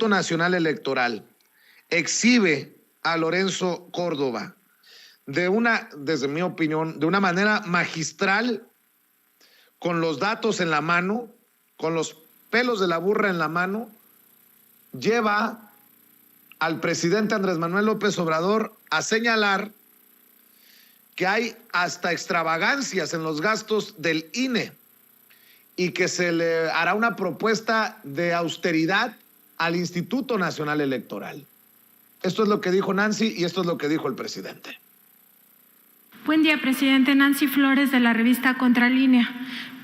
Instituto Nacional Electoral exhibe a Lorenzo Córdoba desde mi opinión, de una manera magistral, con los datos en la mano, con los pelos de la burra en la mano, lleva al presidente Andrés Manuel López Obrador a señalar que hay hasta extravagancias en los gastos del INE y que se le hará una propuesta de austeridad al Instituto Nacional Electoral. Esto es lo que dijo Nancy y esto es lo que dijo el presidente. Buen día, presidente. Nancy Flores, de la revista Contralínea.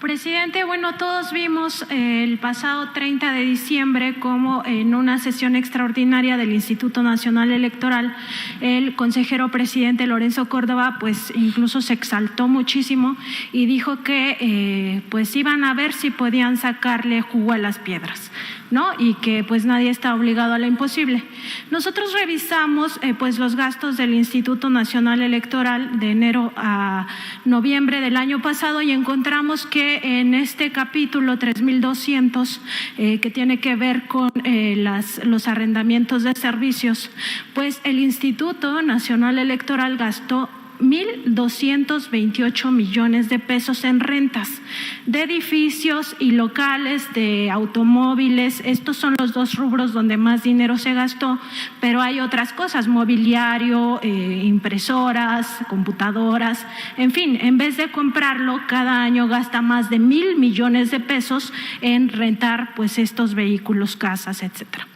Presidente, bueno, todos vimos el pasado 30 de diciembre cómo en una sesión extraordinaria del Instituto Nacional Electoral el consejero presidente Lorenzo Córdoba pues incluso se exaltó muchísimo y dijo que pues iban a ver si podían sacarle jugo a las piedras, ¿no? Y que pues nadie está obligado a lo imposible. Nosotros revisamos pues los gastos del Instituto Nacional Electoral de enero a noviembre del año pasado y encontramos que en este capítulo 3200 que tiene que ver con los arrendamientos de servicios, pues el Instituto Nacional Electoral gastó 1,228 millones de pesos en rentas de edificios y locales, de automóviles. Estos son los dos rubros donde más dinero se gastó, pero hay otras cosas, mobiliario, impresoras, computadoras, en fin, en vez de comprarlo, cada año gasta más de 1,000 millones de pesos en rentar pues estos vehículos, casas, etcétera.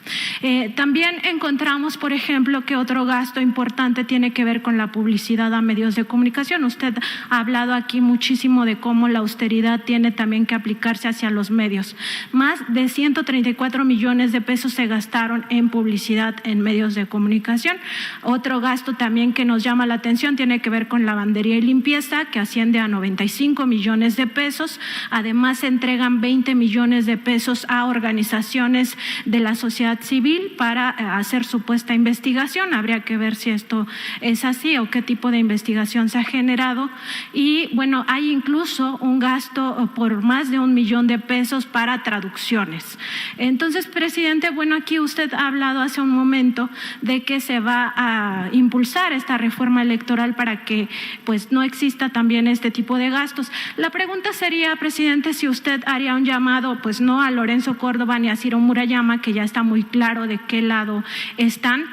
También encontramos, por ejemplo, que otro gasto importante tiene que ver con la publicidad a medios de comunicación. Usted ha hablado aquí muchísimo de cómo la austeridad tiene también que aplicarse hacia los medios. Más de 134 millones de pesos se gastaron en publicidad en medios de comunicación. Otro gasto también que nos llama la atención tiene que ver con lavandería y limpieza, que asciende a 95 millones de pesos. Además, se entregan 20 millones de pesos a organizaciones de la sociedad civil para hacer supuesta investigación. Habría que ver si esto es así o qué tipo de investigación se ha generado. Y bueno, hay incluso un gasto por más de 1 millón de pesos para traducciones. Entonces, presidente, bueno, aquí usted ha hablado hace un momento de que se va a impulsar esta reforma electoral para que pues no exista también este tipo de gastos. La pregunta sería, presidente, si usted haría un llamado, pues no a Lorenzo Córdoba ni a Ciro Murayama, que ya está muy claro de qué lado están,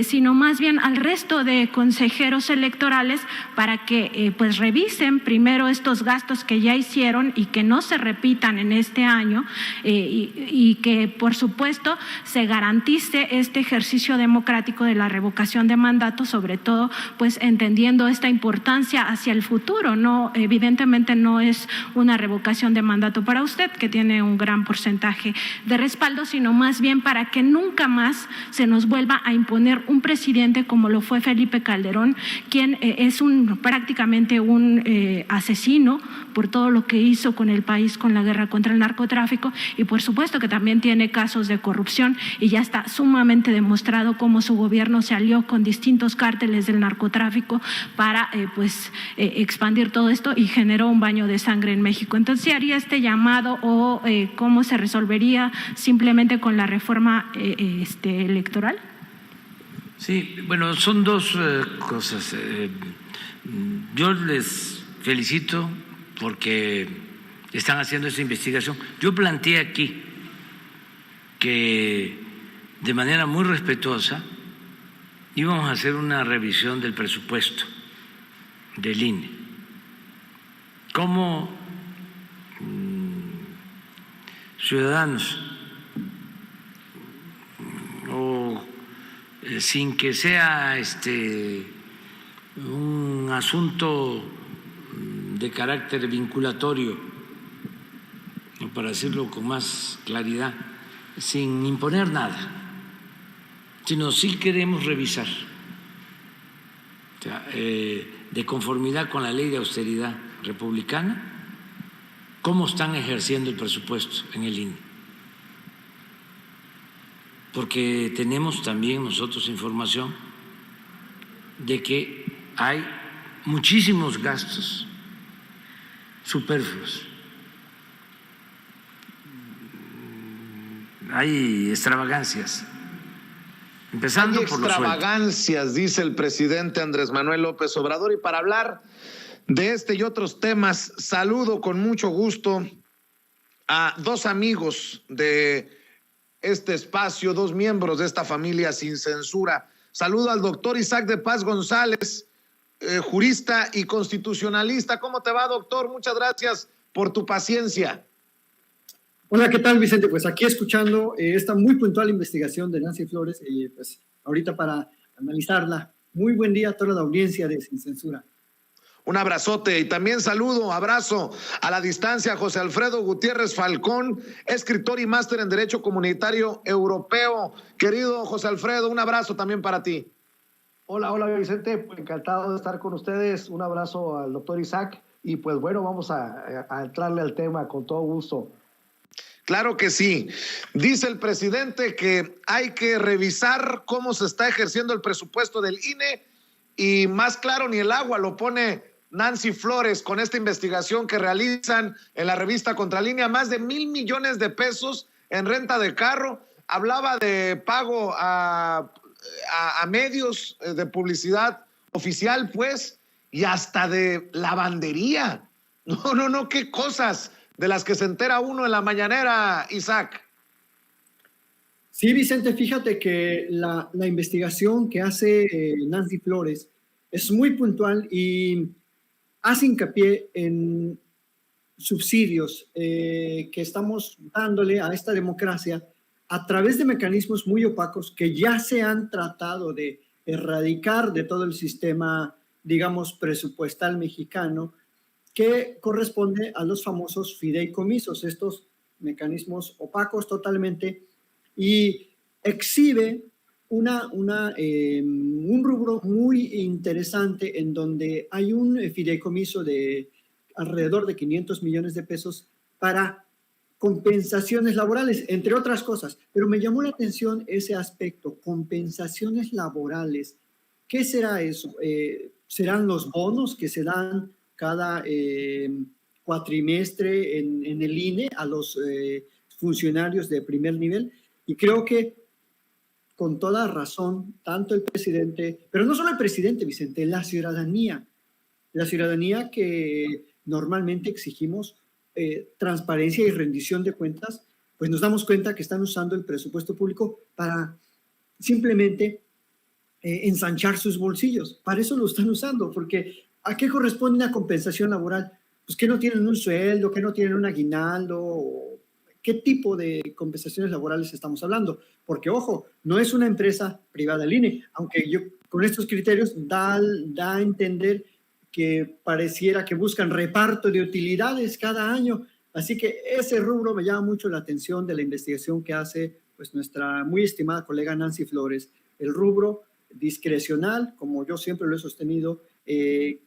sino más bien al resto de consejeros electorales para que pues revisen primero estos gastos que ya hicieron y que no se repitan en este año y que por supuesto se garantice este ejercicio democrático de la revocación de mandato, sobre todo pues entendiendo esta importancia hacia el futuro. No, evidentemente no es una revocación de mandato para usted, que tiene un gran porcentaje de respaldo, sino más bien para que nunca más se nos vuelva a imponer un presidente como lo fue Felipe Calderón, quien es prácticamente un asesino por todo lo que hizo con el país, con la guerra contra el narcotráfico, y por supuesto que también tiene casos de corrupción y ya está sumamente demostrado cómo su gobierno se alió con distintos cárteles del narcotráfico para expandir todo esto y generó un baño de sangre en México. Entonces, ¿sí haría este llamado o cómo se resolvería simplemente con la reforma electoral? Sí, bueno, son dos cosas. Yo les felicito porque están haciendo esa investigación. Yo planteé aquí que de manera muy respetuosa íbamos a hacer una revisión del presupuesto del INE. Como ciudadanos o sin que sea un asunto de carácter vinculatorio, para decirlo con más claridad, sin imponer nada, sino sí queremos revisar, o sea, de conformidad con la ley de austeridad republicana, cómo están ejerciendo el presupuesto en el INE. Porque tenemos también nosotros información de que hay muchísimos gastos superfluos. hay extravagancias. Empezando por los extravagancias, dice el presidente Andrés Manuel López Obrador. Y para hablar de este y otros temas, saludo con mucho gusto a dos amigos de este espacio, dos miembros de esta familia Sin Censura. Saludo al doctor Isaac de Paz González, jurista y constitucionalista. ¿Cómo te va, doctor? Muchas gracias por tu paciencia. Hola, ¿qué tal, Vicente? Pues aquí escuchando esta muy puntual investigación de Nancy Flores, pues ahorita para analizarla. Muy buen día a toda la audiencia de Sin Censura. Un abrazote y también abrazo a la distancia a José Alfredo Gutiérrez Falcón, escritor y máster en Derecho Comunitario Europeo. Querido José Alfredo, un abrazo también para ti. Hola Vicente, encantado de estar con ustedes. Un abrazo al doctor Isaac y pues bueno, vamos a entrarle al tema con todo gusto. Claro que sí. Dice el presidente que hay que revisar cómo se está ejerciendo el presupuesto del INE y más claro ni el agua lo pone Nancy Flores con esta investigación que realizan en la revista Contralínea, más de 1,000 millones de pesos en renta de carro. Hablaba de pago a medios de publicidad oficial, pues, y hasta de lavandería. No, qué cosas de las que se entera uno en la mañanera, Isaac. Sí, Vicente, fíjate que la investigación que hace Nancy Flores es muy puntual y hace hincapié en subsidios que estamos dándole a esta democracia a través de mecanismos muy opacos que ya se han tratado de erradicar de todo el sistema, digamos, presupuestal mexicano, que corresponde a los famosos fideicomisos, estos mecanismos opacos totalmente, y exhibe un rubro muy interesante en donde hay un fideicomiso de alrededor de 500 millones de pesos para compensaciones laborales, entre otras cosas. Pero me llamó la atención ese aspecto, compensaciones laborales. ¿Qué será eso? ¿Serán los bonos que se dan cada cuatrimestre en el INE a los funcionarios de primer nivel? Y creo que con toda razón, tanto el presidente, pero no solo el presidente, Vicente, la ciudadanía que normalmente exigimos transparencia y rendición de cuentas, pues nos damos cuenta que están usando el presupuesto público para simplemente ensanchar sus bolsillos. Para eso lo están usando, porque ¿a qué corresponde una compensación laboral? Pues que no tienen un sueldo, que no tienen un aguinaldo. ¿Qué tipo de compensaciones laborales estamos hablando? Porque, ojo, no es una empresa privada el INE, aunque yo con estos criterios da a entender que pareciera que buscan reparto de utilidades cada año. Así que ese rubro me llama mucho la atención de la investigación que hace pues, nuestra muy estimada colega Nancy Flores. El rubro discrecional, como yo siempre lo he sostenido, que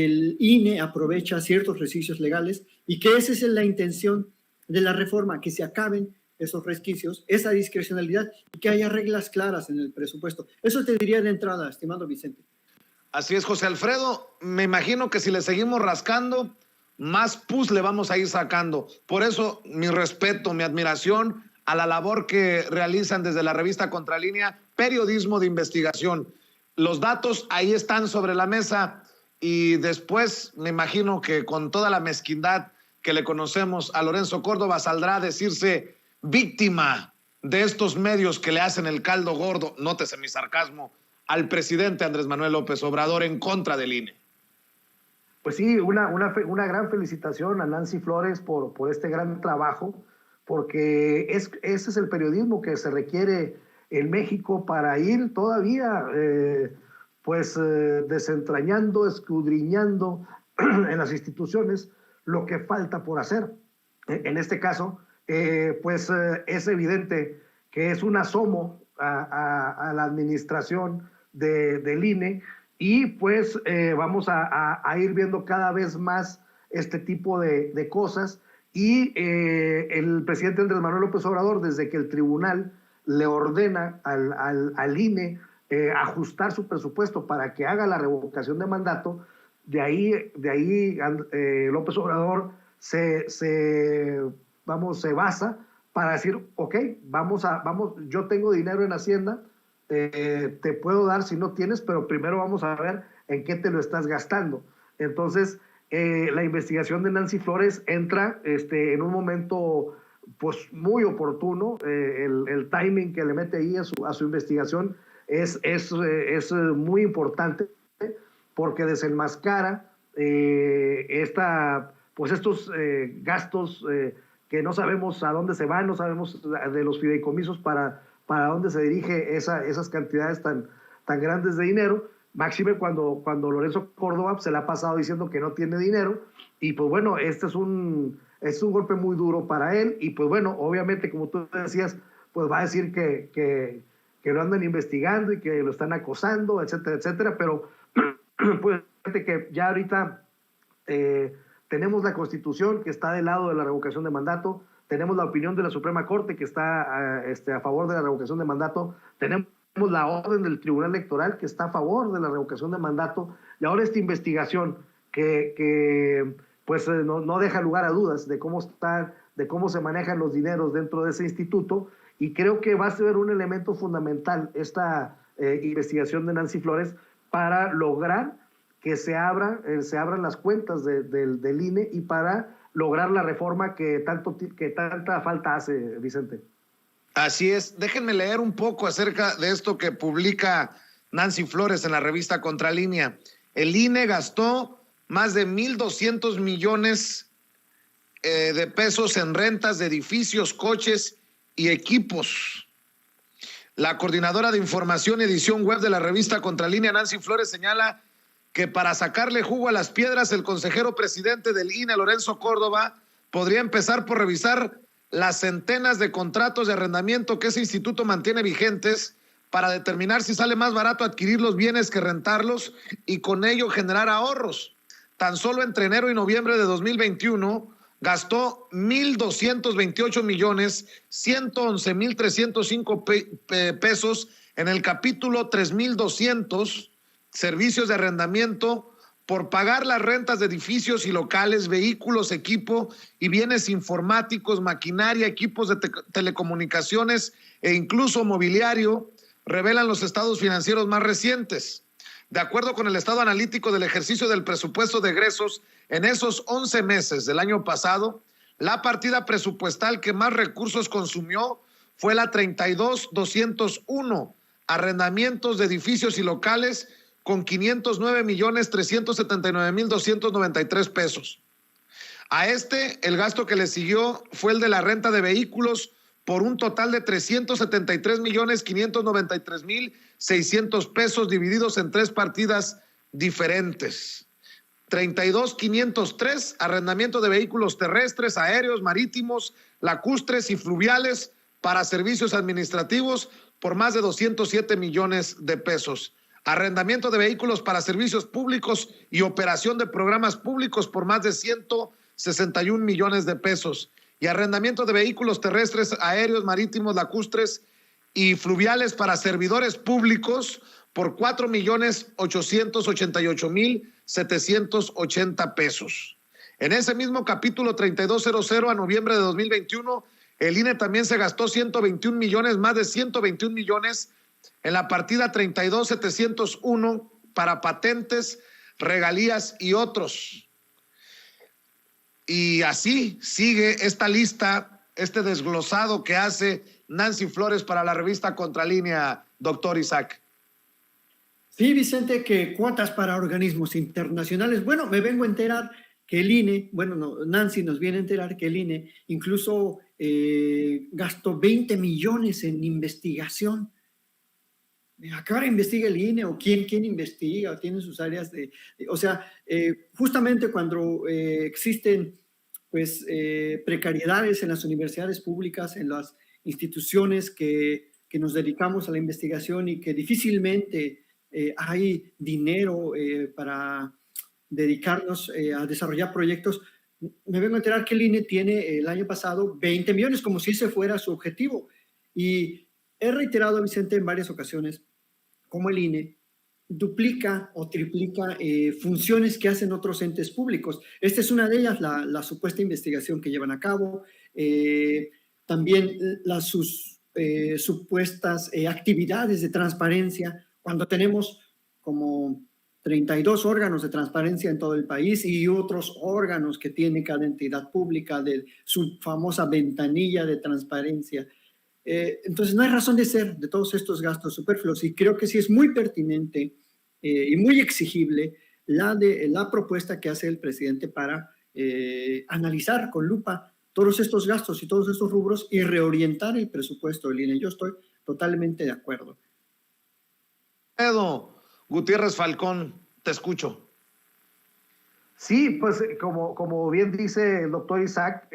el INE aprovecha ciertos resquicios legales y que esa es la intención de la reforma, que se acaben esos resquicios, esa discrecionalidad y que haya reglas claras en el presupuesto. Eso te diría de entrada, estimado Vicente. Así es, José Alfredo. Me imagino que si le seguimos rascando, más pus le vamos a ir sacando. Por eso, mi respeto, mi admiración a la labor que realizan desde la revista Contralínea, periodismo de investigación. Los datos ahí están sobre la mesa y después me imagino que con toda la mezquindad que le conocemos a Lorenzo Córdoba saldrá a decirse víctima de estos medios que le hacen el caldo gordo, nótese mi sarcasmo, al presidente Andrés Manuel López Obrador en contra del INE. Pues sí, una gran felicitación a Nancy Flores por este gran trabajo, porque ese es el periodismo que se requiere en México para ir todavía desentrañando, escudriñando en las instituciones lo que falta por hacer. En este caso, es evidente que es un asomo a la administración del INE y pues vamos a ir viendo cada vez más este tipo de cosas y el presidente Andrés Manuel López Obrador, desde que el tribunal le ordena al INE ajustar su presupuesto para que haga la revocación de mandato, de ahí López Obrador se basa para decir, ok, vamos, yo tengo dinero en Hacienda, te puedo dar si no tienes, pero primero vamos a ver en qué te lo estás gastando. Entonces, la investigación de Nancy Flores entra en un momento pues muy oportuno. El timing que le mete ahí a su investigación es muy importante, porque desenmascara estos gastos que no sabemos a dónde se van, no sabemos de los fideicomisos para dónde se dirige esas cantidades tan grandes de dinero. Máxime cuando Lorenzo Córdoba se le ha pasado diciendo que no tiene dinero, y pues bueno, este es un golpe muy duro para él, y pues bueno, obviamente, como tú decías, pues va a decir que lo andan investigando y que lo están acosando, etcétera, etcétera, pero pues que ya ahorita tenemos la Constitución que está del lado de la revocación de mandato, tenemos la opinión de la Suprema Corte que está a favor de la revocación de mandato, tenemos la orden del Tribunal Electoral que está a favor de la revocación de mandato, y ahora esta investigación que pues no deja lugar a dudas de cómo se manejan los dineros dentro de ese instituto, y creo que va a ser un elemento fundamental esta investigación de Nancy Flores para lograr que se abran las cuentas del INE, y para lograr la reforma que tanta falta hace, Vicente. Así es. Déjenme leer un poco acerca de esto que publica Nancy Flores en la revista Contralínea. El INE gastó más de 1,200 millones de pesos en rentas de edificios, coches y equipos. La coordinadora de información y edición web de la revista Contralínea, Nancy Flores, señala que para sacarle jugo a las piedras, el consejero presidente del INE, Lorenzo Córdoba, podría empezar por revisar las centenas de contratos de arrendamiento que ese instituto mantiene vigentes, para determinar si sale más barato adquirir los bienes que rentarlos, y con ello generar ahorros. Tan solo entre enero y noviembre de 2021 gastó 1,228,111,305 pesos en el capítulo 3,200, servicios de arrendamiento, por pagar las rentas de edificios y locales, vehículos, equipo y bienes informáticos, maquinaria, equipos de telecomunicaciones e incluso mobiliario, revelan los estados financieros más recientes. De acuerdo con el estado analítico del ejercicio del presupuesto de egresos, en esos 11 meses del año pasado, la partida presupuestal que más recursos consumió fue la 32,201, arrendamientos de edificios y locales, con 509,379,293 pesos. A el gasto que le siguió fue el de la renta de vehículos, por un total de 373,593,600 pesos, divididos en 3 partidas diferentes. 32,503, arrendamiento de vehículos terrestres, aéreos, marítimos, lacustres y fluviales para servicios administrativos, por más de 207 millones de pesos. Arrendamiento de vehículos para servicios públicos y operación de programas públicos, por más de 161 millones de pesos. Y arrendamiento de vehículos terrestres, aéreos, marítimos, lacustres y fluviales para servidores públicos, por 4,888,780 pesos. En ese mismo capítulo 3200 a noviembre de 2021, el INE también se gastó 121 millones, más de 121 millones, en la partida 32,701 para patentes, regalías y otros. Y así sigue esta lista, este desglosado que hace Nancy Flores para la revista Contralínea, doctor Isaac. Sí, Vicente, que cuotas para organismos internacionales. Bueno, me vengo a enterar que el INE, Nancy nos viene a enterar que el INE incluso gastó 20 millones en investigación. ¿A qué hora investiga el INE? ¿O quién investiga? ¿O tiene sus áreas de...? Justamente cuando existen precariedades en las universidades públicas, en las instituciones que nos dedicamos a la investigación, y que difícilmente hay dinero para dedicarnos a desarrollar proyectos, me vengo a enterar que el INE tiene el año pasado 20 millones, como si ese fuera su objetivo. Y he reiterado, Vicente, en varias ocasiones cómo el INE duplica o triplica funciones que hacen otros entes públicos. Esta es una de ellas, la supuesta investigación que llevan a cabo. también sus supuestas actividades de transparencia, cuando tenemos como 32 órganos de transparencia en todo el país y otros órganos que tiene cada entidad pública de su famosa ventanilla de transparencia. Entonces no hay razón de ser de todos estos gastos superfluos y creo que sí es muy pertinente y muy exigible la propuesta que hace el presidente para analizar con lupa todos estos gastos y todos estos rubros y reorientar el presupuesto del INE. Yo estoy totalmente de acuerdo. Edo Gutiérrez Falcón, te escucho. Sí, pues como bien dice el doctor Isaac,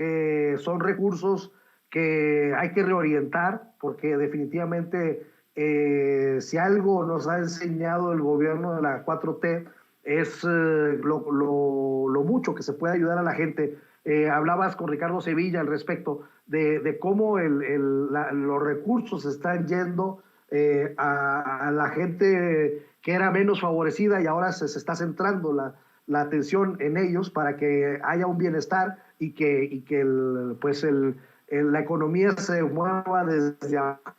son recursos que hay que reorientar porque definitivamente si algo nos ha enseñado el gobierno de la 4T es lo mucho que se puede ayudar a la gente. Hablabas con Ricardo Sevilla al respecto de cómo los recursos están yendo a la gente que era menos favorecida y ahora se está centrando la atención en ellos para que haya un bienestar y que la economía se mueva desde abajo.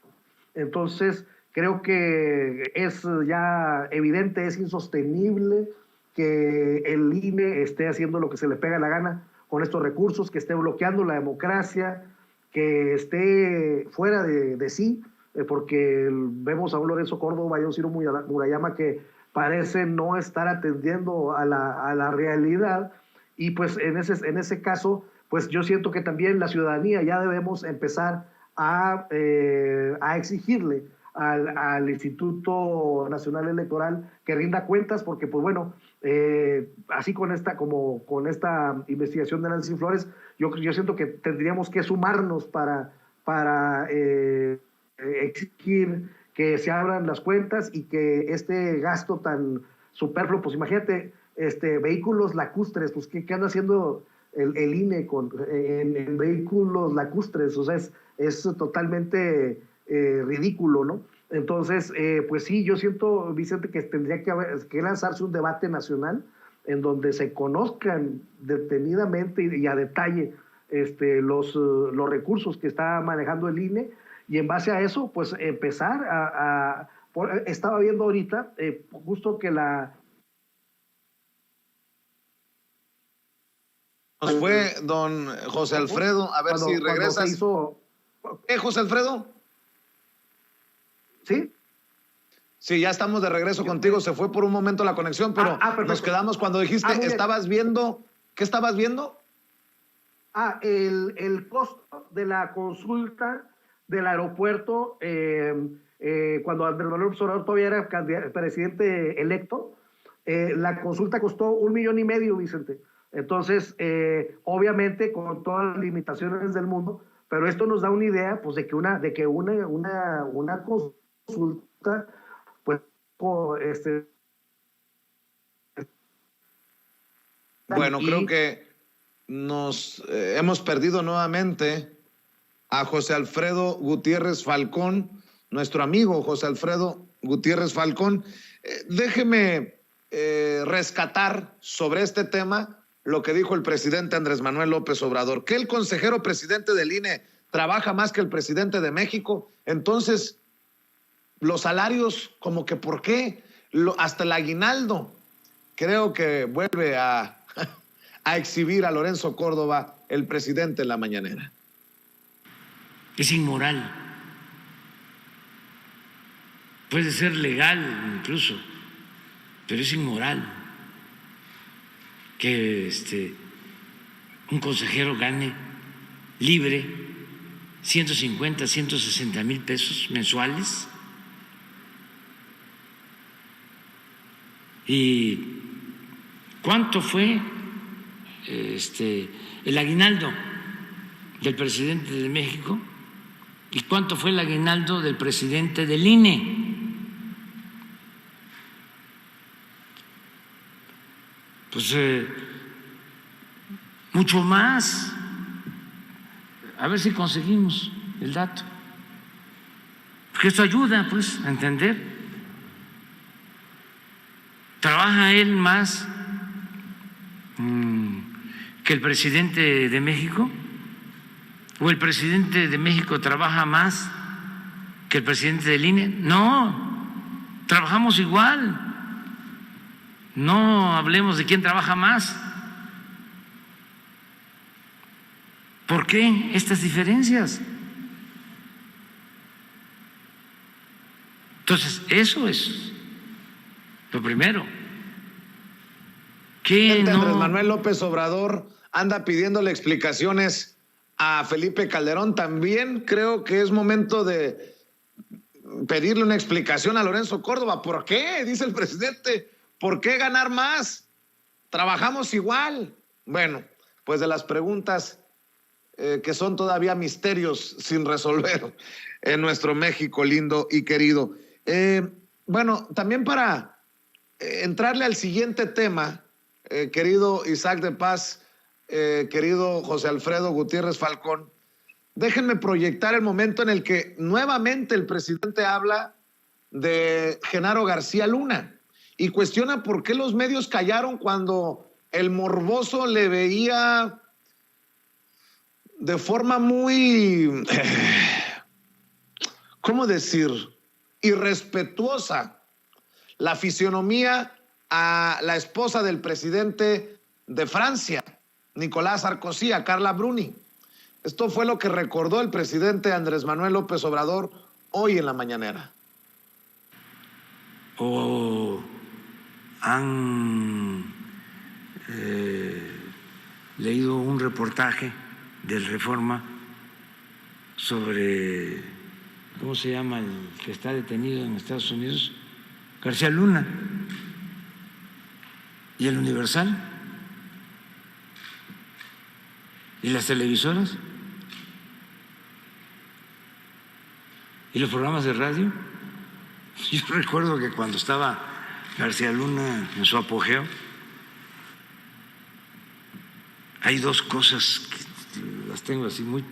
Entonces, creo que es ya evidente, es insostenible que el INE esté haciendo lo que se le pega la gana con estos recursos, que esté bloqueando la democracia, que esté fuera de sí, porque vemos a un Lorenzo Córdoba y a un Ciro Murayama que parece no estar atendiendo a la realidad, y pues en ese caso, pues yo siento que también la ciudadanía ya debemos empezar a exigirle al Instituto Nacional Electoral que rinda cuentas, porque pues bueno, así con esta investigación de Nancy Flores, yo siento que tendríamos que sumarnos para exigir que se abran las cuentas y que este gasto tan superfluo, pues imagínate, vehículos lacustres, pues ¿qué anda haciendo el INE en vehículos lacustres? O sea, es totalmente ridículo, ¿no? Entonces, pues sí, yo siento, Vicente, que tendría que lanzarse un debate nacional en donde se conozcan detenidamente y a detalle los recursos que está manejando el INE, y en base a eso, pues empezar estaba viendo ahorita, justo que Nos fue don José Alfredo, a ver si regresas. José Alfredo. ¿Sí? Sí, ya estamos de regreso contigo. Se fue por un momento la conexión, pero nos quedamos cuando dijiste, estabas viendo, ¿qué estabas viendo? El costo de la consulta del aeropuerto, cuando Andrés Manuel López Obrador todavía era presidente electo, la consulta costó $1,5 millones, Vicente. Entonces, obviamente, con todas las limitaciones del mundo, pero esto nos da una idea, pues, de que una consulta, pues, Bueno, creo que nos hemos perdido nuevamente a José Alfredo Gutiérrez Falcón, nuestro amigo José Alfredo Gutiérrez Falcón. Déjeme rescatar sobre este tema lo que dijo el presidente Andrés Manuel López Obrador, que el consejero presidente del INE trabaja más que el presidente de México. Entonces, los salarios, como que ¿por qué? Hasta el aguinaldo. Creo que vuelve a exhibir a Lorenzo Córdoba, el presidente, en la mañanera. Es inmoral. Puede ser legal incluso, pero es inmoral que un consejero gane libre 150, 160 mil pesos mensuales. ¿Y cuánto fue el aguinaldo del presidente de México? ¿Y cuánto fue el aguinaldo del presidente del INE? Pues mucho más. A ver si conseguimos el dato. Porque esto ayuda, pues, a entender. ¿Trabaja él más que el presidente de México? ¿O el presidente de México trabaja más que el presidente del INE? No, trabajamos igual. No hablemos de quién trabaja más. ¿Por qué estas diferencias? Entonces, eso es lo primero. ¿Qué no? Andrés Manuel López Obrador anda pidiéndole explicaciones a Felipe Calderón. También creo que es momento de pedirle una explicación a Lorenzo Córdoba. ¿Por qué? Dice el presidente. ¿Por qué ganar más? Trabajamos igual. Bueno, pues de las preguntas que son todavía misterios sin resolver en nuestro México lindo y querido. Bueno, también para entrarle al siguiente tema, querido Isaac de Paz, querido José Alfredo Gutiérrez Falcón, déjenme proyectar el momento en el que nuevamente el presidente habla de Genaro García Luna y cuestiona por qué los medios callaron cuando el morboso le veía de forma muy, ¿cómo decir?, irrespetuosa la fisionomía a la esposa del presidente de Francia, Nicolás Sarkozy, a Carla Bruni. Esto fue lo que recordó el presidente Andrés Manuel López Obrador hoy en la mañanera. ¿O han leído un reportaje del Reforma sobre, ¿cómo se llama el que está detenido en Estados Unidos? García Luna. ¿Y el Universal? ¿Y las televisoras? ¿Y los programas de radio? Yo recuerdo que cuando estaba García Luna en su apogeo, hay dos cosas que las tengo así muy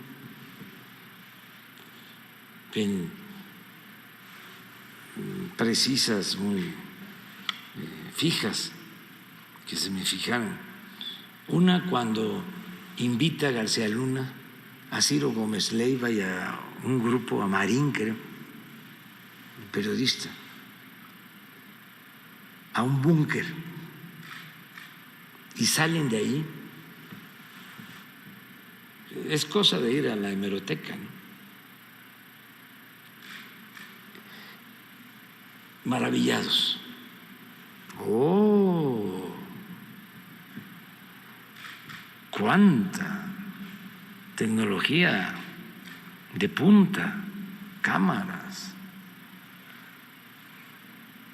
precisas, muy fijas, que se me fijaron. Una, cuando invita a García Luna, a Ciro Gómez Leiva y a un grupo, a Marín, creo, un periodista, a un búnker, y salen de ahí. Es cosa de ir a la hemeroteca, ¿no? Maravillados. ¡Oh! ¡Cuánta tecnología de punta! Cámaras.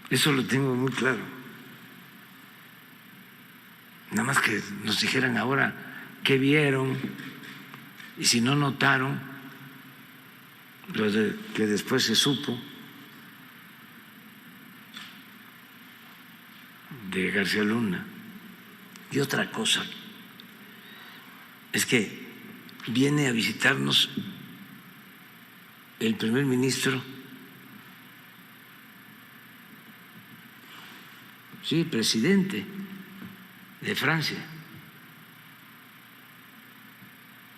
Eso lo tengo muy claro. Nada más que nos dijeran ahora qué vieron y si no notaron lo que después se supo de García Luna. Y otra cosa es que viene a visitarnos el primer ministro, sí, presidente de Francia,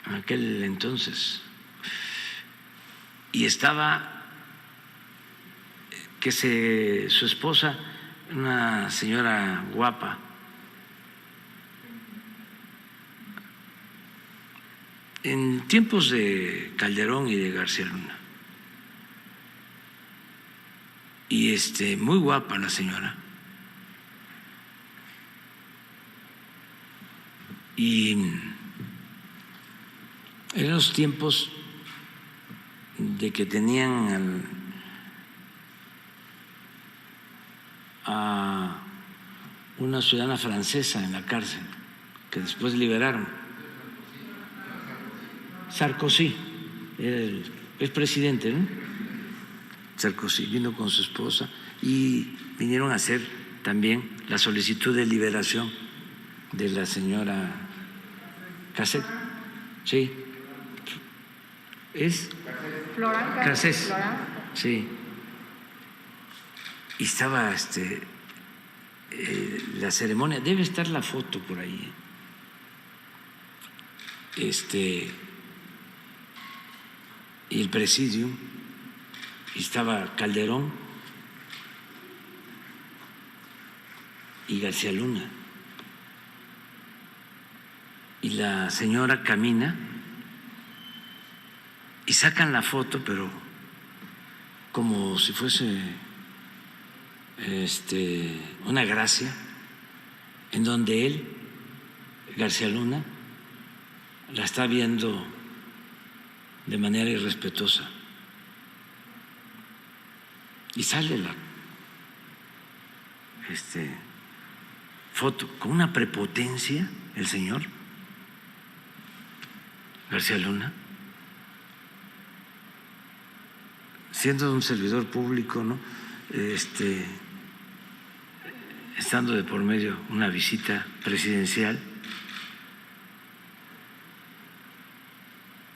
en aquel entonces, y estaba su esposa, una señora guapa, en tiempos de Calderón y de García Luna, y muy guapa la señora, y eran los tiempos de que tenían a una ciudadana francesa en la cárcel, que después liberaron. Sarkozy, es presidente, ¿no? Sarkozy vino con su esposa y vinieron a hacer también la solicitud de liberación de la señora Cassette. Sí. ¿Es? Cassette. Sí. Y estaba la ceremonia, debe estar la foto por ahí. y el presidium, y estaba Calderón y García Luna. Y la señora camina y sacan la foto, pero como si fuese una gracia, en donde él, García Luna, la está viendo de manera irrespetuosa. Y sale la foto con una prepotencia el señor García Luna, siendo un servidor público, ¿no? Estando de por medio una visita presidencial.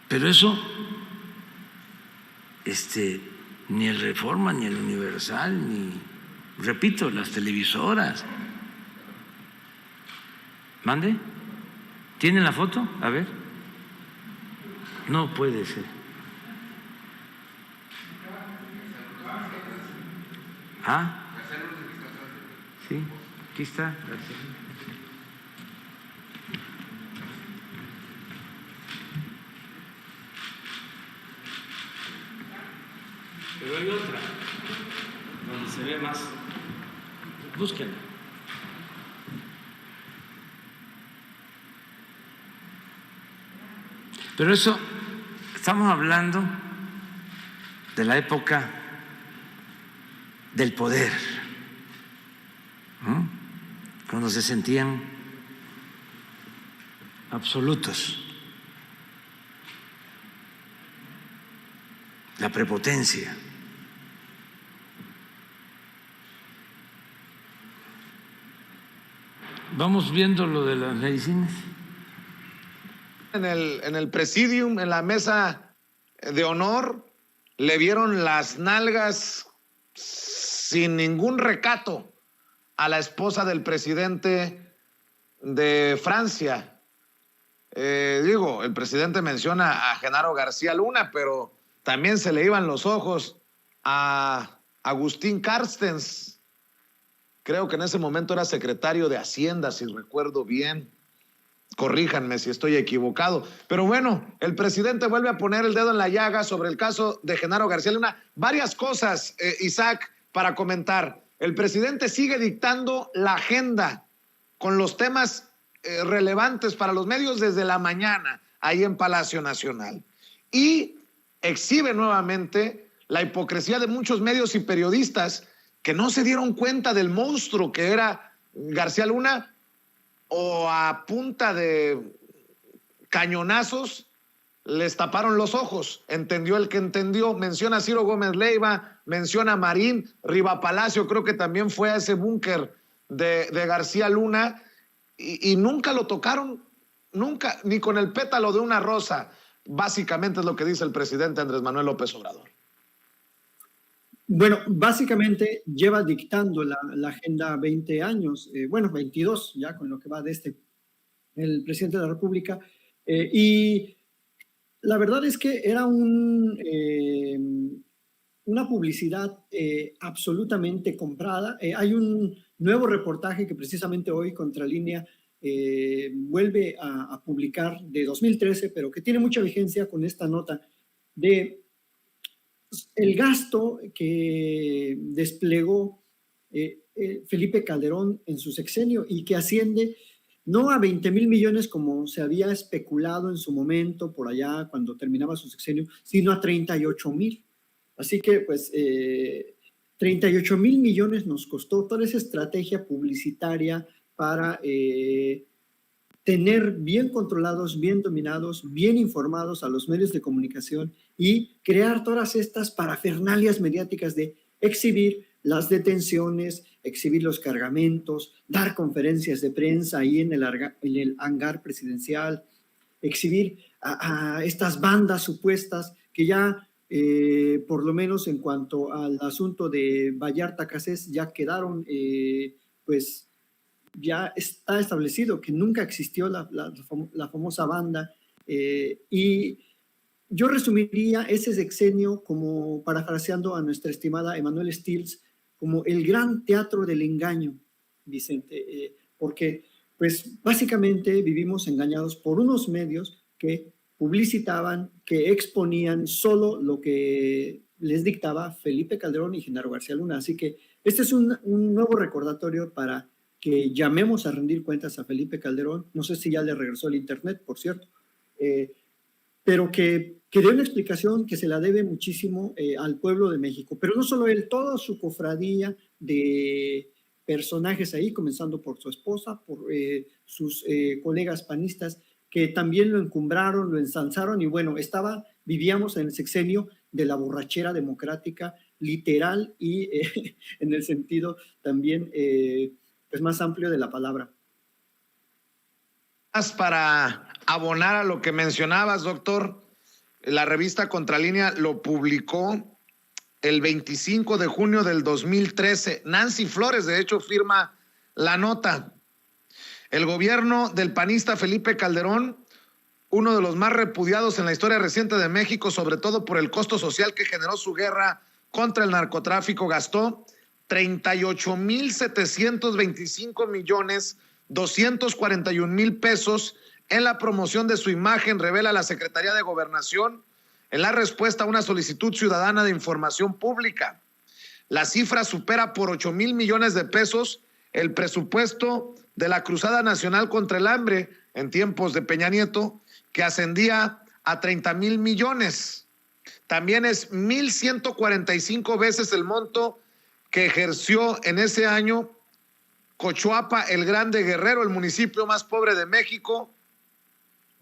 Pero eso, ni el Reforma, ni el Universal, ni, repito, las televisoras. ¿Mande? ¿Tienen la foto? A ver. No puede ser. ¿Ah? Sí, aquí está. Pero hay otra donde se ve más. Búsquenla. Pero eso, estamos hablando de la época del poder, ¿no? Cuando se sentían absolutos, la prepotencia. Vamos viendo lo de las medicinas. En el presidium, en la mesa de honor, le vieron las nalgas sin ningún recato a la esposa del presidente de Francia. El presidente menciona a Genaro García Luna, pero también se le iban los ojos a Agustín Carstens. Creo que en ese momento era secretario de Hacienda, si recuerdo bien. Corríjanme si estoy equivocado. Pero bueno, el presidente vuelve a poner el dedo en la llaga sobre el caso de Genaro García Luna. Varias cosas, Isaac, para comentar. El presidente sigue dictando la agenda con los temas relevantes para los medios desde la mañana, ahí en Palacio Nacional. Y exhibe nuevamente la hipocresía de muchos medios y periodistas que no se dieron cuenta del monstruo que era García Luna, o a punta de cañonazos les taparon los ojos. Entendió el que entendió. Menciona a Ciro Gómez Leiva, menciona a Marín Riva Palacio, creo que también fue a ese búnker de García Luna y nunca lo tocaron, nunca, ni con el pétalo de una rosa. Básicamente es lo que dice el presidente Andrés Manuel López Obrador. Bueno, básicamente lleva dictando la agenda 20 años, 22 ya con lo que va de el presidente de la República, y la verdad es que era una publicidad absolutamente comprada. Hay un nuevo reportaje que precisamente hoy Contralínea vuelve a publicar de 2013, pero que tiene mucha vigencia con esta nota de el gasto que desplegó Felipe Calderón en su sexenio y que asciende no a 20,000 millones como se había especulado en su momento por allá cuando terminaba su sexenio, sino a 38,000. Así que pues 38,000 millones nos costó toda esa estrategia publicitaria para tener bien controlados, bien dominados, bien informados a los medios de comunicación y crear todas estas parafernalias mediáticas de exhibir las detenciones, exhibir los cargamentos, dar conferencias de prensa ahí en el hangar presidencial, exhibir a estas bandas supuestas que ya, por lo menos en cuanto al asunto de Vallarta Cassés, ya quedaron, pues ya está establecido que nunca existió la famosa banda, y yo resumiría ese sexenio como, parafraseando a nuestra estimada Emanuel Stills, como el gran teatro del engaño, Vicente, porque pues básicamente vivimos engañados por unos medios que publicitaban, que exponían solo lo que les dictaba Felipe Calderón y Genaro García Luna. Así que este es un nuevo recordatorio para que llamemos a rendir cuentas a Felipe Calderón. No sé si ya le regresó el internet, por cierto, pero que dé una explicación que se la debe muchísimo al pueblo de México. Pero no solo él, toda su cofradía de personajes ahí, comenzando por su esposa, por sus colegas panistas, que también lo encumbraron, lo ensalzaron, y bueno, vivíamos en el sexenio de la borrachera democrática, literal y en el sentido también pues más amplio de la palabra. Para abonar a lo que mencionabas, doctor, la revista Contralínea lo publicó el 25 de junio del 2013. Nancy Flores, de hecho, firma la nota. El gobierno del panista Felipe Calderón, uno de los más repudiados en la historia reciente de México, sobre todo por el costo social que generó su guerra contra el narcotráfico, gastó 38,725,241,000 pesos en la promoción de su imagen, revela la Secretaría de Gobernación en la respuesta a una solicitud ciudadana de información pública. La cifra supera por 8,000 millones de pesos el presupuesto de la Cruzada Nacional contra el Hambre en tiempos de Peña Nieto, que ascendía a 30,000 millones. También es 1,145 veces el monto que ejerció en ese año Cochuapa el Grande Guerrero, el municipio más pobre de México,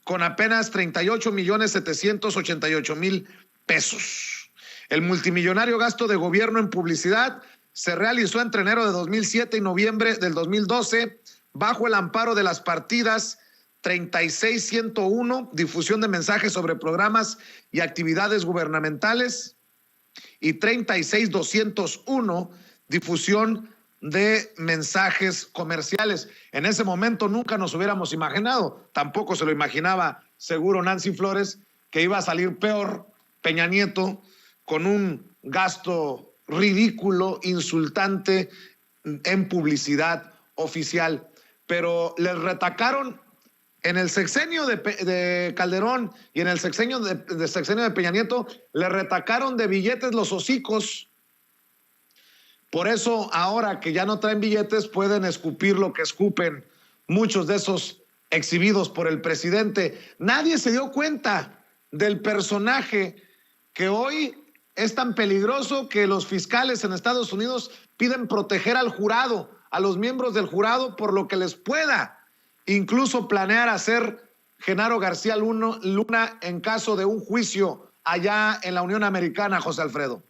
con apenas 38,788,000 pesos. El multimillonario gasto de gobierno en publicidad se realizó entre enero de 2007 y noviembre del 2012 bajo el amparo de las partidas 36,101, difusión de mensajes sobre programas y actividades gubernamentales, y 36,201, difusión de mensajes comerciales. En ese momento nunca nos hubiéramos imaginado, tampoco se lo imaginaba seguro Nancy Flores, que iba a salir peor Peña Nieto con un gasto ridículo, insultante en publicidad oficial. Pero les retacaron en el sexenio de Calderón y en el sexenio de Peña Nieto, le retacaron de billetes los hocicos. Por eso ahora que ya no traen billetes pueden escupir lo que escupen muchos de esos exhibidos por el presidente. Nadie se dio cuenta del personaje que hoy es tan peligroso que los fiscales en Estados Unidos piden proteger al jurado, a los miembros del jurado, por lo que les pueda incluso planear hacer Genaro García Luna en caso de un juicio allá en la Unión Americana, José Alfredo.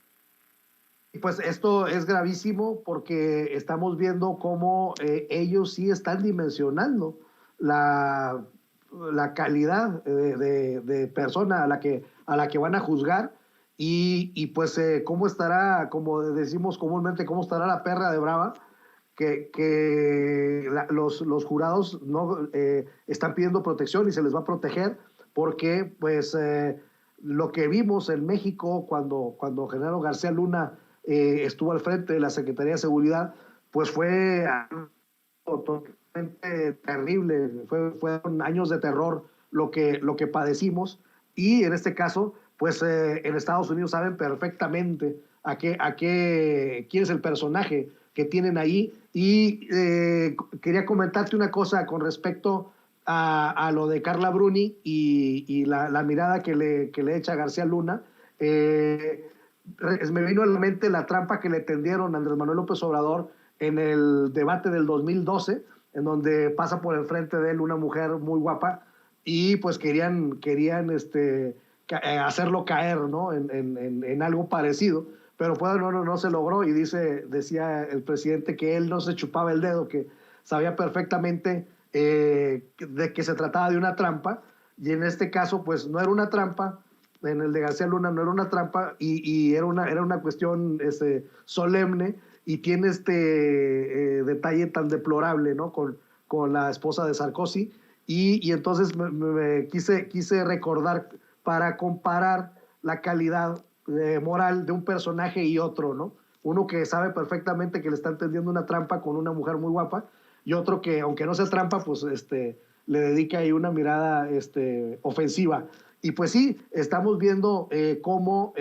Pues esto es gravísimo porque estamos viendo cómo ellos sí están dimensionando la calidad de persona a la que van a juzgar y pues cómo estará, como decimos comúnmente, cómo estará la perra de brava, que los jurados no están pidiendo protección y se les va a proteger porque pues lo que vimos en México cuando Genaro García Luna estuvo al frente de la Secretaría de Seguridad, pues fue totalmente terrible, fueron años de terror lo que padecimos, y en este caso pues en Estados Unidos saben perfectamente quién es el personaje que tienen ahí. Y quería comentarte una cosa con respecto a lo de Carla Bruni y la mirada que le echa García Luna. Me vino a la mente la trampa que le tendieron a Andrés Manuel López Obrador en el debate del 2012, en donde pasa por el frente de él una mujer muy guapa y pues querían hacerlo caer, ¿no? en algo parecido, pero pues no se logró, y decía el presidente que él no se chupaba el dedo, que sabía perfectamente de que se trataba de una trampa, y en este caso pues no era una trampa, en el de García Luna no era una trampa, y era una cuestión solemne, y tiene detalle tan deplorable, ¿no? con la esposa de Sarkozy, y entonces me quise recordar para comparar la calidad moral de un personaje y otro, ¿no? Uno que sabe perfectamente que le está tendiendo una trampa con una mujer muy guapa, y otro que, aunque no sea trampa, pues le dedica ahí una mirada ofensiva. Y pues sí, estamos viendo cómo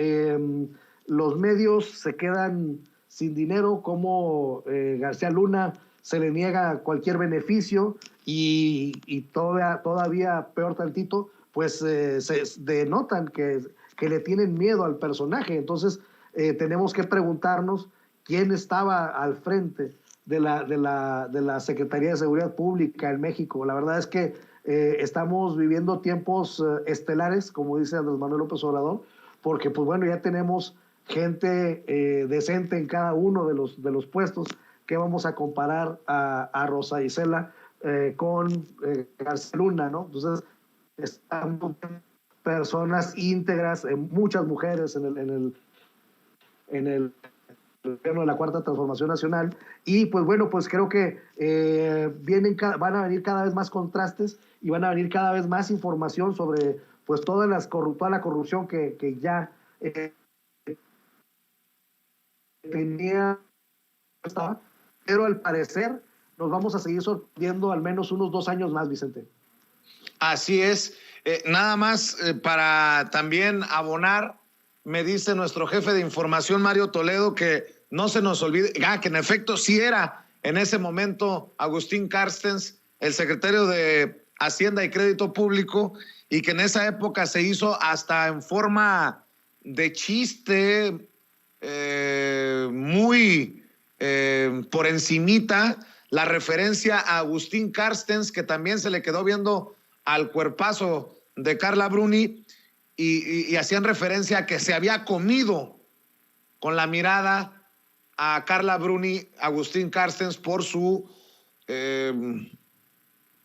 los medios se quedan sin dinero, cómo García Luna se le niega cualquier beneficio y todavía peor tantito, pues se denotan que le tienen miedo al personaje. Entonces tenemos que preguntarnos quién estaba al frente de la Secretaría de Seguridad Pública en México. La verdad es que estamos viviendo tiempos estelares, como dice Andrés Manuel López Obrador, porque pues bueno, ya tenemos gente decente en cada uno de los puestos. Que vamos a comparar a Rosa Isela con García Luna, ¿no? Entonces, estamos personas íntegras, muchas mujeres en el gobierno de la Cuarta Transformación Nacional, y pues bueno, pues creo que van a venir cada vez más contrastes y van a venir cada vez más información sobre pues toda la corrupción que ya tenía, pero al parecer nos vamos a seguir sorprendiendo al menos unos 2 años más, Vicente. Así es. Nada más para también abonar, me dice nuestro jefe de información, Mario Toledo, que no se nos olvide, que en efecto sí era en ese momento Agustín Carstens, el secretario de Hacienda y Crédito Público, y que en esa época se hizo hasta en forma de chiste, muy por encimita, la referencia a Agustín Carstens, que también se le quedó viendo al cuerpazo de Carla Bruni, y hacían referencia a que se había comido con la mirada a Carla Bruni, Agustín Carstens, por su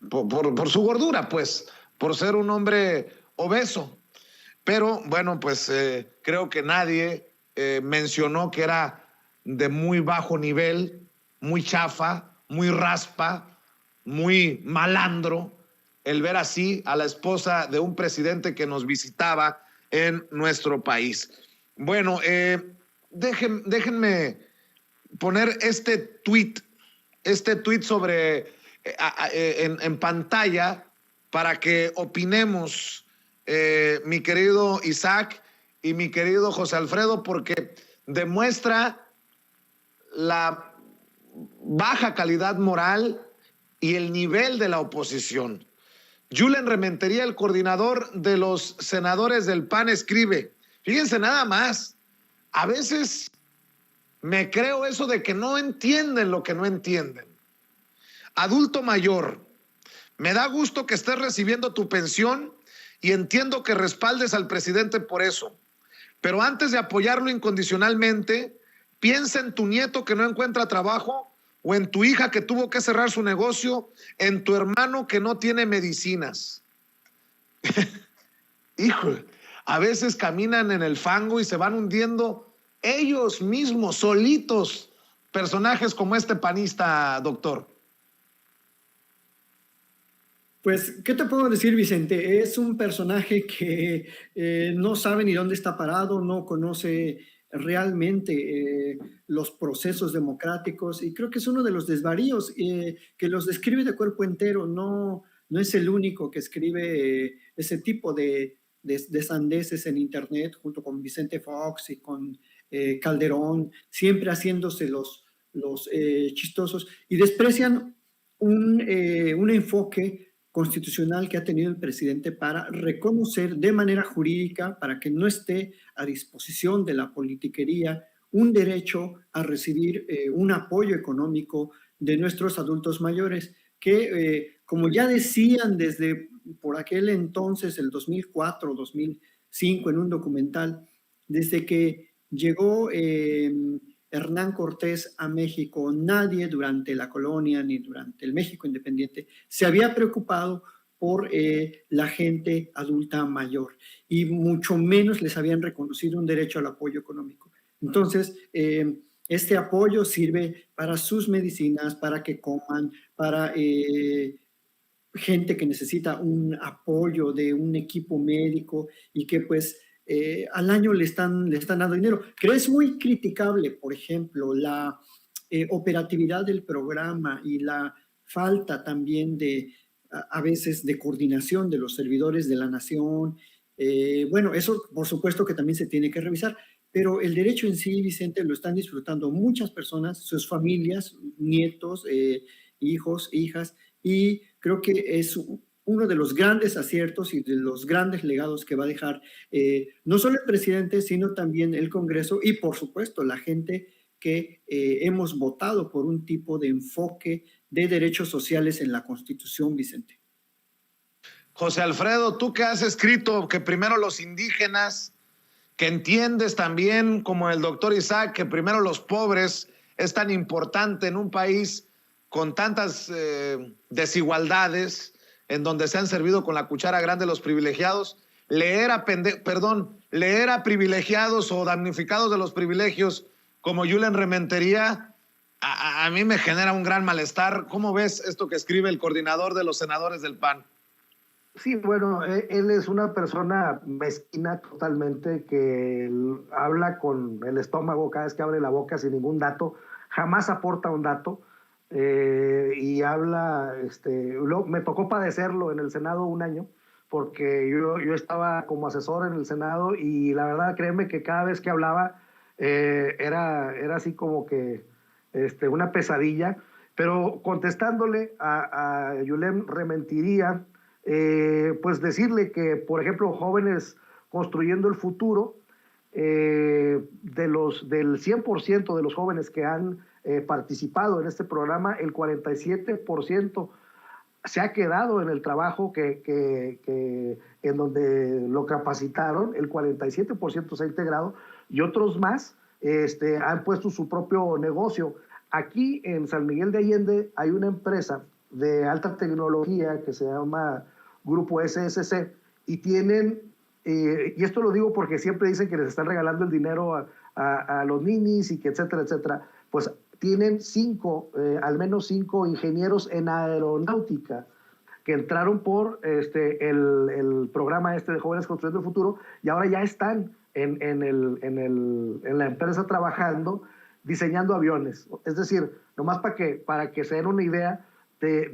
por su gordura, pues, por ser un hombre obeso. Pero bueno, pues creo que nadie mencionó que era de muy bajo nivel, muy chafa, muy raspa, muy malandro, el ver así a la esposa de un presidente que nos visitaba en nuestro país. Bueno, déjenme poner este tuit sobre en pantalla para que opinemos, mi querido Isaac y mi querido José Alfredo, porque demuestra la baja calidad moral y el nivel de la oposición. Julen Rementería, el coordinador de los senadores del PAN, escribe, fíjense nada más, a veces me creo eso de que no entienden lo que no entienden. Adulto mayor, me da gusto que estés recibiendo tu pensión y entiendo que respaldes al presidente por eso. Pero antes de apoyarlo incondicionalmente, piensa en tu nieto que no encuentra trabajo, o en tu hija que tuvo que cerrar su negocio, en tu hermano que no tiene medicinas. Híjole, a veces caminan en el fango y se van hundiendo ellos mismos, solitos, personajes como este panista, doctor. Pues, ¿qué te puedo decir, Vicente? Es un personaje que no sabe ni dónde está parado, no conoce realmente los procesos democráticos, y creo que es uno de los desvaríos que los describe de cuerpo entero. No es el único que escribe ese tipo de sandeces en internet, junto con Vicente Fox y con Calderón, siempre haciéndose los chistosos, y desprecian un enfoque constitucional que ha tenido el presidente para reconocer de manera jurídica, para que no esté a disposición de la politiquería, un derecho a recibir un apoyo económico de nuestros adultos mayores, que como ya decían desde por aquel entonces, el 2004, 2005, en un documental, desde que llegó Hernán Cortés a México, nadie durante la colonia ni durante el México independiente se había preocupado por la gente adulta mayor, y mucho menos les habían reconocido un derecho al apoyo económico. Entonces, este apoyo sirve para sus medicinas, para que coman, para gente que necesita un apoyo de un equipo médico y que pues al año le están dando dinero. Creo que es muy criticable, por ejemplo, la operatividad del programa y la falta también de a veces de coordinación de los servidores de la nación. Bueno, eso por supuesto que también se tiene que revisar, pero el derecho en sí, Vicente, lo están disfrutando muchas personas, sus familias, nietos, hijos, hijas, y creo que es uno de los grandes aciertos y de los grandes legados que va a dejar no solo el presidente, sino también el Congreso y por supuesto la gente que hemos votado por un tipo de enfoque de derechos sociales en la Constitución, Vicente. José Alfredo, tú que has escrito que primero los indígenas, que entiendes también, como el doctor Isaac, que primero los pobres es tan importante en un país con tantas desigualdades, en donde se han servido con la cuchara grande los privilegiados, leer a privilegiados o damnificados de los privilegios como Julen Rementería, a mí me genera un gran malestar. ¿Cómo ves esto que escribe el coordinador de los senadores del PAN? Sí, bueno, él es una persona mezquina totalmente, que habla con el estómago cada vez que abre la boca sin ningún dato, jamás aporta un dato, y habla, me tocó padecerlo en el Senado un año, porque yo estaba como asesor en el Senado y la verdad, créeme que cada vez que hablaba era así como que una pesadilla, pero contestándole a Julen Rementería, pues decirle que, por ejemplo, Jóvenes Construyendo el Futuro, del 100% de los jóvenes que han participado en este programa, el 47% se ha quedado en el trabajo en donde lo capacitaron, el 47% se ha integrado y otros más han puesto su propio negocio. Aquí en San Miguel de Allende hay una empresa de alta tecnología que se llama Grupo SSC y tienen, y esto lo digo porque siempre dicen que les están regalando el dinero a los ninis y que etcétera, etcétera, pues tienen al menos 5 ingenieros en aeronáutica que entraron por el programa de Jóvenes Construyendo el Futuro y ahora ya están en la empresa trabajando, diseñando aviones. Es decir, nomás para que se den una idea de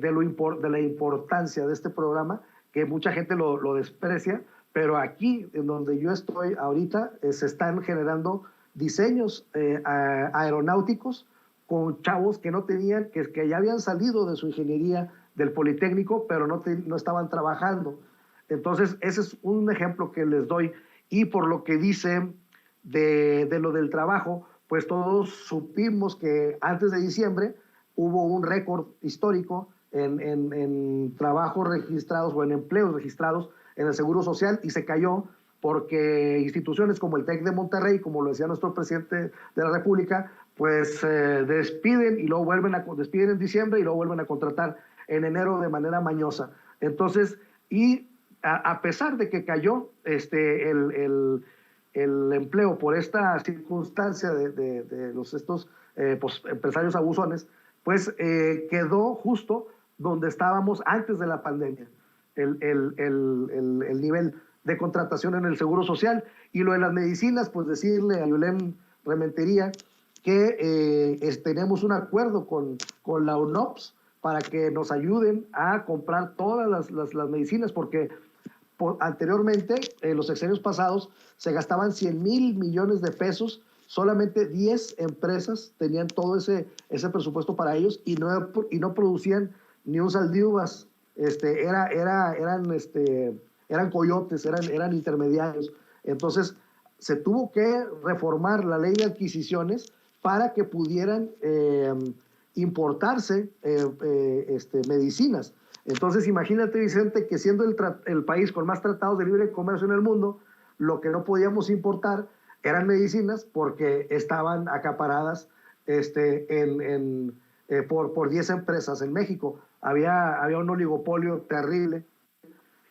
la importancia de este programa, que mucha gente lo desprecia, pero aquí, en donde yo estoy ahorita, se están generando diseños aeronáuticos con chavos que no tenían, que ya habían salido de su ingeniería del Politécnico, pero no estaban trabajando. Entonces, ese es un ejemplo que les doy. Y por lo que dice de lo del trabajo, pues todos supimos que antes de diciembre hubo un récord histórico en trabajos registrados o en empleos registrados en el Seguro Social y se cayó porque instituciones como el TEC de Monterrey, como lo decía nuestro presidente de la República, pues despiden y luego despiden en diciembre y luego vuelven a contratar en enero de manera mañosa. Entonces, y a pesar de que cayó el empleo por esta circunstancia de estos pues, empresarios abusones, pues quedó justo donde estábamos antes de la pandemia, el nivel de contratación en el Seguro Social. Y lo de las medicinas, pues decirle a Julen Rementería que tenemos un acuerdo con la UNOPS para que nos ayuden a comprar todas las medicinas, porque anteriormente, en los sexenios pasados, se gastaban 100,000 millones de pesos, solamente 10 empresas tenían todo ese presupuesto para ellos y no producían ni un saldíubas, eran coyotes, eran intermediarios. Entonces, se tuvo que reformar la ley de adquisiciones para que pudieran importarse medicinas. Entonces, imagínate, Vicente, que siendo el país con más tratados de libre comercio en el mundo, lo que no podíamos importar eran medicinas porque estaban acaparadas por 10 empresas en México. Había un oligopolio terrible.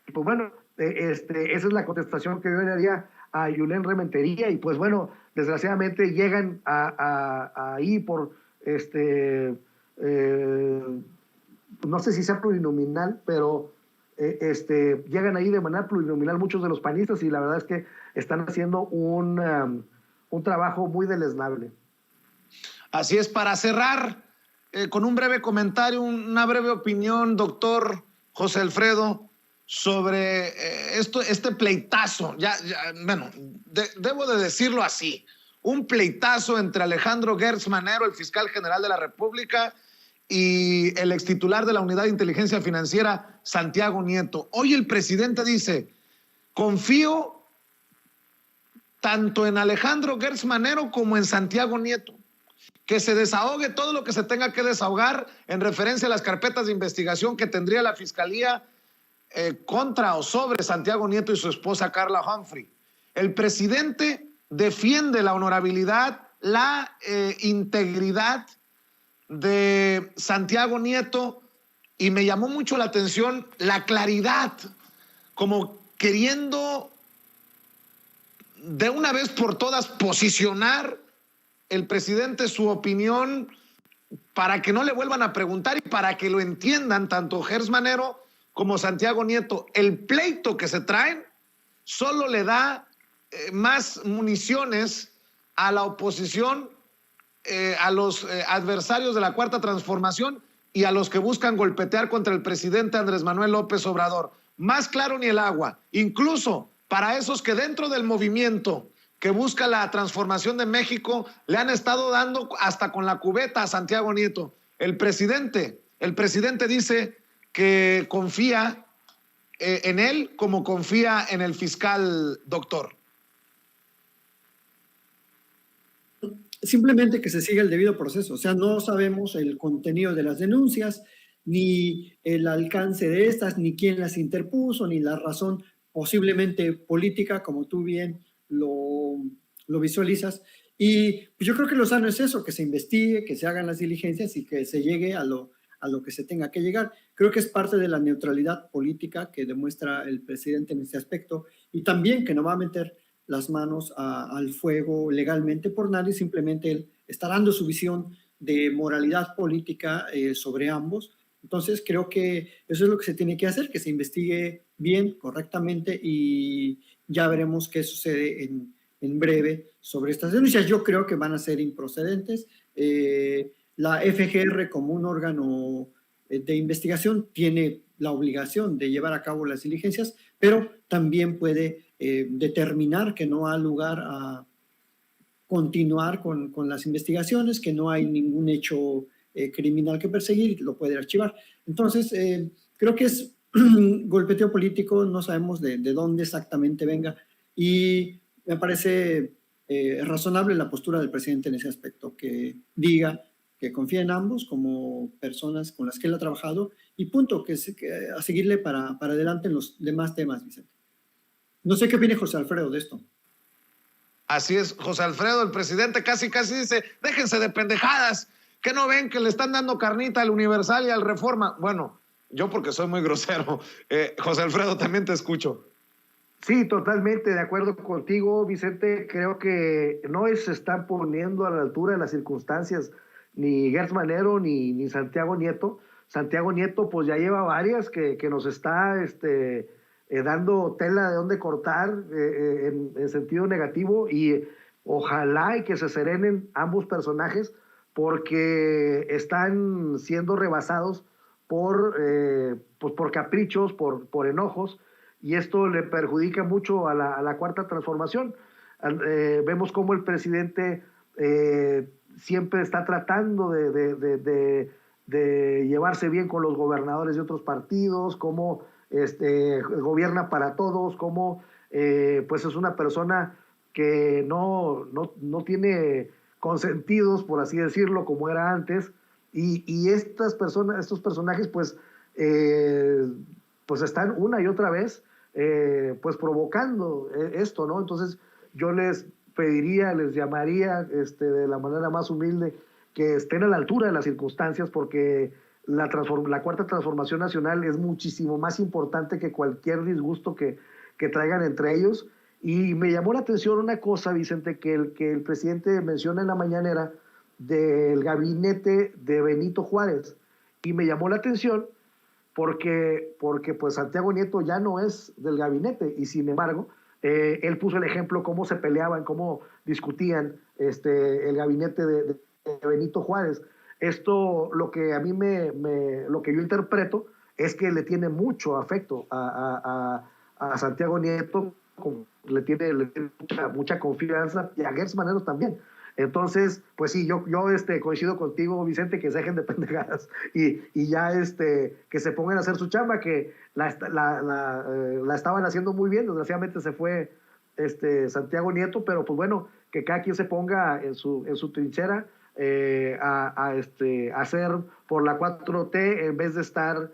Y pues bueno, esa es la contestación que yo le haría a Julen Rementería. Y pues bueno, desgraciadamente llegan ahí por no sé si sea plurinominal, pero llegan ahí de manera plurinominal muchos de los panistas y la verdad es que están haciendo un trabajo muy deleznable. Así es, para cerrar, con un breve comentario, una breve opinión, doctor José Alfredo, sobre este pleitazo, bueno, debo de decirlo así, un pleitazo entre Alejandro Gertz Manero, el fiscal general de la República, y el extitular de la Unidad de Inteligencia Financiera, Santiago Nieto. Hoy el presidente dice, confío tanto en Alejandro Gertz Manero como en Santiago Nieto, que se desahogue todo lo que se tenga que desahogar en referencia a las carpetas de investigación que tendría la Fiscalía contra o sobre Santiago Nieto y su esposa Carla Humphrey. El presidente defiende la honorabilidad, la integridad de Santiago Nieto y me llamó mucho la atención la claridad, como queriendo de una vez por todas posicionar el presidente su opinión para que no le vuelvan a preguntar y para que lo entiendan tanto Gertz Manero como Santiago Nieto. El pleito que se traen solo le da más municiones a la oposición, a los adversarios de la Cuarta Transformación y a los que buscan golpetear contra el presidente Andrés Manuel López Obrador. Más claro ni el agua. Incluso para esos que dentro del movimiento que busca la transformación de México le han estado dando hasta con la cubeta a Santiago Nieto. El presidente dice que confía en él como confía en el fiscal, doctor. Simplemente que se siga el debido proceso. O sea, no sabemos el contenido de las denuncias, ni el alcance de estas, ni quién las interpuso, ni la razón posiblemente política, como tú bien lo visualizas. Y pues yo creo que lo sano es eso, que se investigue, que se hagan las diligencias y que se llegue a lo que se tenga que llegar. Creo que es parte de la neutralidad política que demuestra el presidente en este aspecto y también que no va a meter las manos al fuego legalmente por nadie, simplemente él está dando su visión de moralidad política sobre ambos. Entonces creo que eso es lo que se tiene que hacer, que se investigue bien, correctamente y ya veremos qué sucede en breve sobre estas denuncias. Yo creo que van a ser improcedentes. La FGR como un órgano de investigación tiene la obligación de llevar a cabo las diligencias, pero también puede determinar que no ha lugar a continuar con las investigaciones, que no hay ningún hecho criminal que perseguir, lo puede archivar. Entonces, creo que es golpeteo político, no sabemos de dónde exactamente venga y me parece razonable la postura del presidente en ese aspecto, que diga que confía en ambos como personas con las que él ha trabajado y punto, que a seguirle para adelante en los demás temas, Vicente. No sé qué opina José Alfredo de esto. Así es, José Alfredo, el presidente casi dice, déjense de pendejadas, que no ven que le están dando carnita al Universal y al Reforma. Bueno, yo porque soy muy grosero. José Alfredo, también te escucho. Sí, totalmente de acuerdo contigo, Vicente. Creo que no se están poniendo a la altura de las circunstancias ni Gertz Manero ni Santiago Nieto. Santiago Nieto pues ya lleva varias que nos está dando tela de dónde cortar en sentido negativo y ojalá y que se serenen ambos personajes porque están siendo rebasados por caprichos, por enojos y esto le perjudica mucho a la Cuarta Transformación. Vemos cómo el presidente siempre está tratando de llevarse bien con los gobernadores de otros partidos, cómo gobierna para todos, cómo pues es una persona que no tiene consentidos, por así decirlo, como era antes, y estos personajes pues están una y otra vez pues provocando esto, ¿no? Entonces yo les pediría, les llamaría de la manera más humilde que estén a la altura de las circunstancias porque la Cuarta Transformación Nacional es muchísimo más importante que cualquier disgusto que traigan entre ellos. Y me llamó la atención una cosa, Vicente, que el presidente menciona en la mañanera del gabinete de Benito Juárez. y me llamó la atención porque pues Santiago Nieto ya no es del gabinete y sin embargo él puso el ejemplo cómo se peleaban, cómo discutían el gabinete de Benito Juárez. Esto, lo que a mí lo que yo interpreto es que le tiene mucho afecto a Santiago Nieto, le tiene mucha confianza, y a Gertz Manero también. Entonces, pues sí, yo coincido contigo, Vicente, que se dejen de pendejadas y ya que se pongan a hacer su chamba, que la estaban haciendo muy bien. Desgraciadamente se fue Santiago Nieto, pero pues bueno, que cada quien se ponga en su trinchera a hacer por la 4T en vez de estar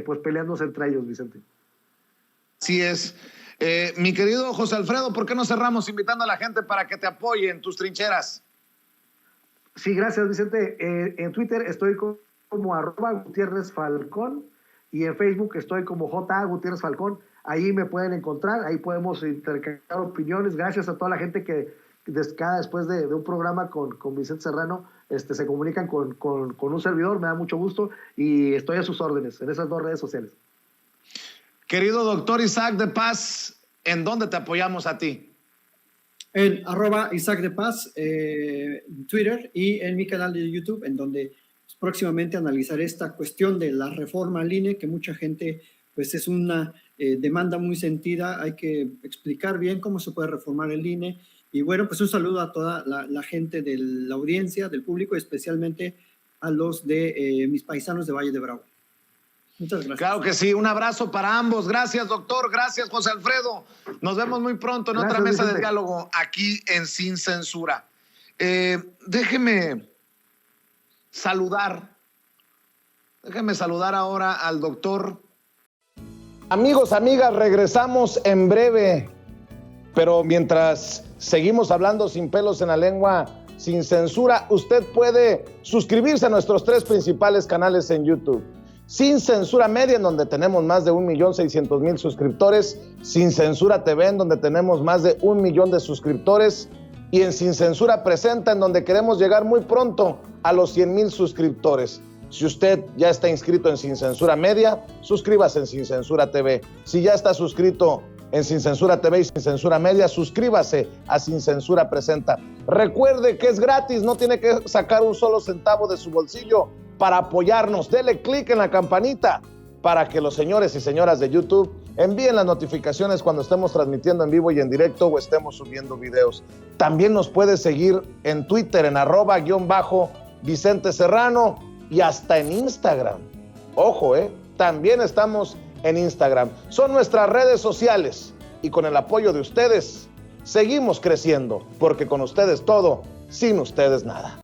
pues peleándose entre ellos, Vicente. Así es. Mi querido José Alfredo, ¿por qué no cerramos invitando a la gente para que te apoye en tus trincheras? Sí, gracias, Vicente. En Twitter estoy como @GutiérrezFalcón y en Facebook estoy como @Gutiérrez Falcón. Ahí me pueden encontrar, ahí podemos intercambiar opiniones. Gracias a toda la gente que después de un programa con Vicente Serrano se comunican con un servidor. Me da mucho gusto y estoy a sus órdenes en esas 2 redes sociales. Querido doctor Isaac de Paz, ¿en dónde te apoyamos a ti? En @Isaac de Paz, en Twitter y en mi canal de YouTube, en donde próximamente analizaré esta cuestión de la reforma al INE, que mucha gente, pues es una demanda muy sentida. Hay que explicar bien cómo se puede reformar el INE. Y bueno, pues un saludo a toda la gente de la audiencia, del público, especialmente a los de mis paisanos de Valle de Bravo. Muchas gracias. Claro que sí, un abrazo para ambos. Gracias, doctor. Gracias, José Alfredo. Nos vemos muy pronto en otra mesa de diálogo aquí en Sin Censura. Déjeme saludar ahora al doctor. Amigos, amigas, regresamos en breve, pero mientras seguimos hablando sin pelos en la lengua, sin censura, usted puede suscribirse a nuestros 3 principales canales en YouTube. Sin Censura Media, en donde tenemos más de 1,600,000 suscriptores, Sin Censura TV, en donde tenemos más de 1 millón de suscriptores, y en Sin Censura Presenta, en donde queremos llegar muy pronto a los 100,000 suscriptores. Si usted ya está inscrito en Sin Censura Media, suscríbase en Sin Censura TV. Si ya está suscrito en Sin Censura TV y Sin Censura Media, suscríbase a Sin Censura Presenta. Recuerde que es gratis, no tiene que sacar un solo centavo de su bolsillo para apoyarnos. Dele clic en la campanita para que los señores y señoras de YouTube envíen las notificaciones cuando estemos transmitiendo en vivo y en directo o estemos subiendo videos. También nos puede seguir en Twitter en @Vicente Serrano y hasta en Instagram. Ojo, también estamos en Instagram. Son nuestras redes sociales y con el apoyo de ustedes seguimos creciendo, porque con ustedes todo, sin ustedes nada.